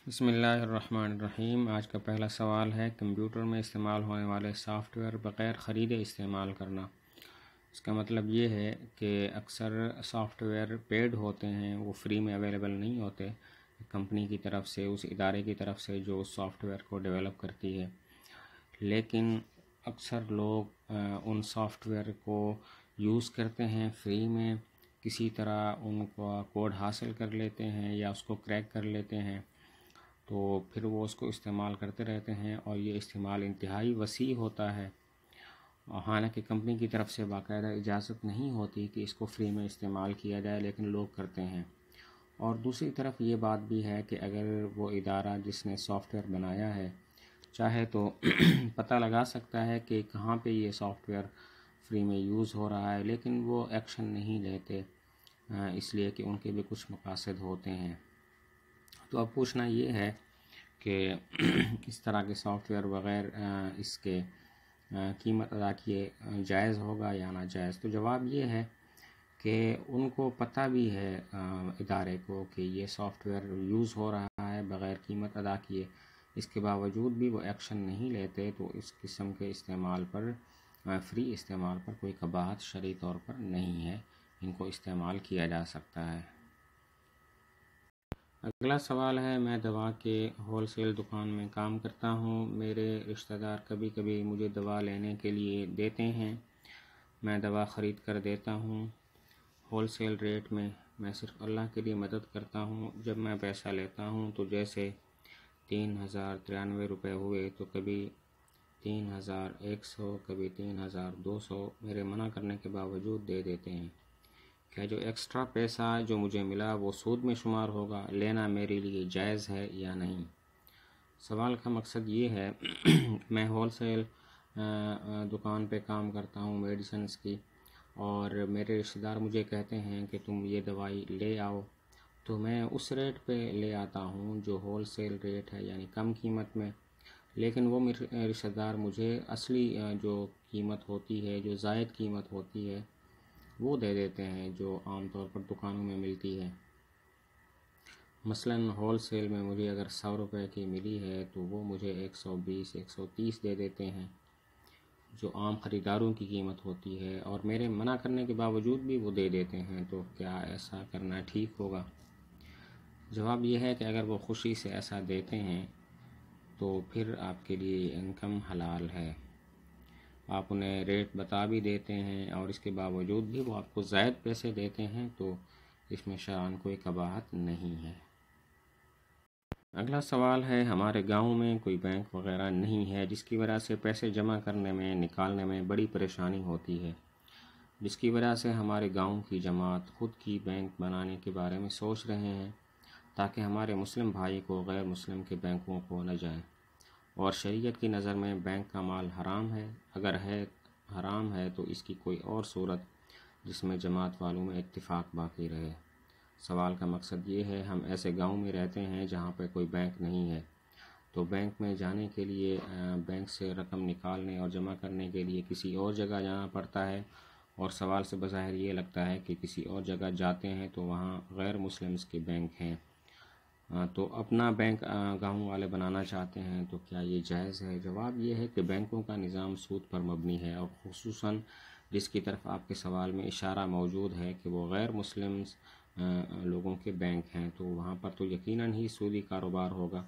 بسم اللہ الرحمن الرحیم۔ آج کا پہلا سوال ہے کمپیوٹر میں استعمال ہونے والے سافٹ ویئر بغیر خریدے استعمال کرنا۔ اس کا مطلب یہ ہے کہ اکثر سافٹ ویئر پیڈ ہوتے ہیں، وہ فری میں اویلیبل نہیں ہوتے کمپنی کی طرف سے، اس ادارے کی طرف سے جو اس سافٹ ویئر کو ڈیولپ کرتی ہے، لیکن اکثر لوگ ان سافٹ ویئر کو یوز کرتے ہیں فری میں، کسی طرح ان کا کوڈ حاصل کر لیتے ہیں یا اس کو کریک کر لیتے ہیں، تو پھر وہ اس کو استعمال کرتے رہتے ہیں اور یہ استعمال انتہائی وسیع ہوتا ہے، حالانکہ کمپنی کی طرف سے باقاعدہ اجازت نہیں ہوتی کہ اس کو فری میں استعمال کیا جائے، لیکن لوگ کرتے ہیں۔ اور دوسری طرف یہ بات بھی ہے کہ اگر وہ ادارہ جس نے سافٹ ویئر بنایا ہے چاہے تو پتہ لگا سکتا ہے کہ کہاں پہ یہ سافٹ ویئر فری میں یوز ہو رہا ہے، لیکن وہ ایکشن نہیں لیتے، اس لیے کہ ان کے بھی کچھ مقاصد ہوتے ہیں۔ تو اب پوچھنا یہ ہے کہ اس طرح کے سافٹ ویئر بغیر اس کے قیمت ادا کیے جائز ہوگا یا ناجائز؟ تو جواب یہ ہے کہ ان کو پتہ بھی ہے ادارے کو کہ یہ سافٹ ویئر یوز ہو رہا ہے بغیر قیمت ادا کیے، اس کے باوجود بھی وہ ایکشن نہیں لیتے، تو اس قسم کے استعمال پر فری استعمال پر کوئی قباحت شرعی طور پر نہیں ہے، ان کو استعمال کیا جا سکتا ہے۔ اگلا سوال ہے، میں دوا کے ہول سیل دکان میں کام کرتا ہوں، میرے رشتہ دار کبھی کبھی مجھے دوا لینے کے لیے دیتے ہیں، میں دوا خرید کر دیتا ہوں ہول سیل ریٹ میں صرف اللہ کے لیے مدد کرتا ہوں، جب میں پیسہ لیتا ہوں تو جیسے 3093 روپے ہوئے تو کبھی 3100، کبھی 3200 میرے منع کرنے کے باوجود دے دیتے ہیں، کیا جو ایکسٹرا پیسہ جو مجھے ملا وہ سود میں شمار ہوگا؟ لینا میرے لیے جائز ہے یا نہیں؟ سوال کا مقصد یہ ہے میں ہول سیل دکان پہ کام کرتا ہوں میڈیسنز کی، اور میرے رشتہ دار مجھے کہتے ہیں کہ تم یہ دوائی لے آؤ، تو میں اس ریٹ پہ لے آتا ہوں جو ہول سیل ریٹ ہے، یعنی کم قیمت میں، لیکن وہ میرے رشتہ دار مجھے اصلی جو قیمت ہوتی ہے، جو زائد قیمت ہوتی ہے، وہ دے دیتے ہیں جو عام طور پر دکانوں میں ملتی ہے۔ مثلاً ہول سیل میں مجھے اگر 100 روپے کی ملی ہے تو وہ مجھے 120 130 دے دیتے ہیں جو عام خریداروں کی قیمت ہوتی ہے، اور میرے منع کرنے کے باوجود بھی وہ دے دیتے ہیں، تو کیا ایسا کرنا ٹھیک ہوگا؟ جواب یہ ہے کہ اگر وہ خوشی سے ایسا دیتے ہیں تو پھر آپ کے لیے انکم حلال ہے، آپ انہیں ریٹ بتا بھی دیتے ہیں اور اس کے باوجود بھی وہ آپ کو زائد پیسے دیتے ہیں، تو اس میں شرعاً کوئی قباحت نہیں ہے۔ اگلا سوال ہے، ہمارے گاؤں میں کوئی بینک وغیرہ نہیں ہے، جس کی وجہ سے پیسے جمع کرنے میں نکالنے میں بڑی پریشانی ہوتی ہے، جس کی وجہ سے ہمارے گاؤں کی جماعت خود کی بینک بنانے کے بارے میں سوچ رہے ہیں تاکہ ہمارے مسلم بھائی کو غیر مسلم کے بینکوں کو نہ جائیں، اور شریعت کی نظر میں بینک کا مال حرام ہے، اگر ہے حرام ہے تو اس کی کوئی اور صورت جس میں جماعت والوں میں اتفاق باقی رہے۔ سوال کا مقصد یہ ہے، ہم ایسے گاؤں میں رہتے ہیں جہاں پہ کوئی بینک نہیں ہے، تو بینک میں جانے کے لیے بینک سے رقم نکالنے اور جمع کرنے کے لیے کسی اور جگہ جانا پڑتا ہے، اور سوال سے بظاہر یہ لگتا ہے کہ کسی اور جگہ جاتے ہیں تو وہاں غیر مسلمز کے بینک ہیں، تو اپنا بینک گاؤں والے بنانا چاہتے ہیں، تو کیا یہ جائز ہے؟ جواب یہ ہے کہ بینکوں کا نظام سود پر مبنی ہے، اور خصوصاً جس کی طرف آپ کے سوال میں اشارہ موجود ہے کہ وہ غیر مسلم لوگوں کے بینک ہیں، تو وہاں پر تو یقیناً ہی سودی کاروبار ہوگا،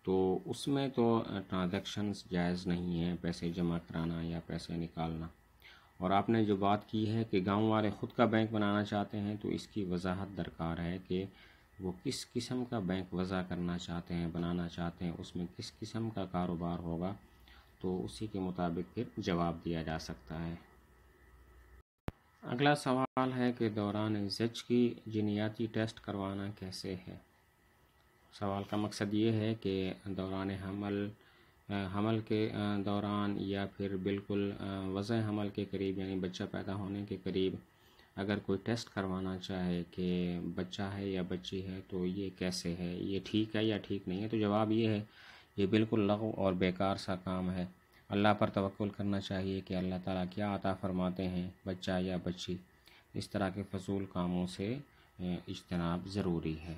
تو اس میں تو ٹرانزیکشنز جائز نہیں ہیں، پیسے جمع کرانا یا پیسے نکالنا۔ اور آپ نے جو بات کی ہے کہ گاؤں والے خود کا بینک بنانا چاہتے ہیں، تو اس کی وضاحت درکار ہے کہ وہ کس قسم کا بینک وضع کرنا چاہتے ہیں، بنانا چاہتے ہیں، اس میں کس قسم کا کاروبار ہوگا، تو اسی کے مطابق پھر جواب دیا جا سکتا ہے۔ اگلا سوال ہے کہ دوران زچ کی جینیاتی ٹیسٹ کروانا کیسے ہے؟ سوال کا مقصد یہ ہے کہ دوران حمل کے دوران یا پھر بالکل وضع حمل کے قریب، یعنی بچہ پیدا ہونے کے قریب اگر کوئی ٹیسٹ کروانا چاہے کہ بچہ ہے یا بچی ہے تو یہ کیسے ہے، یہ ٹھیک ہے یا ٹھیک نہیں ہے؟ تو جواب یہ ہے، یہ بالکل لغو اور بیکار سا کام ہے، اللہ پر توکل کرنا چاہیے کہ اللہ تعالیٰ کیا عطا فرماتے ہیں، بچہ یا بچی، اس طرح کے فضول کاموں سے اجتناب ضروری ہے۔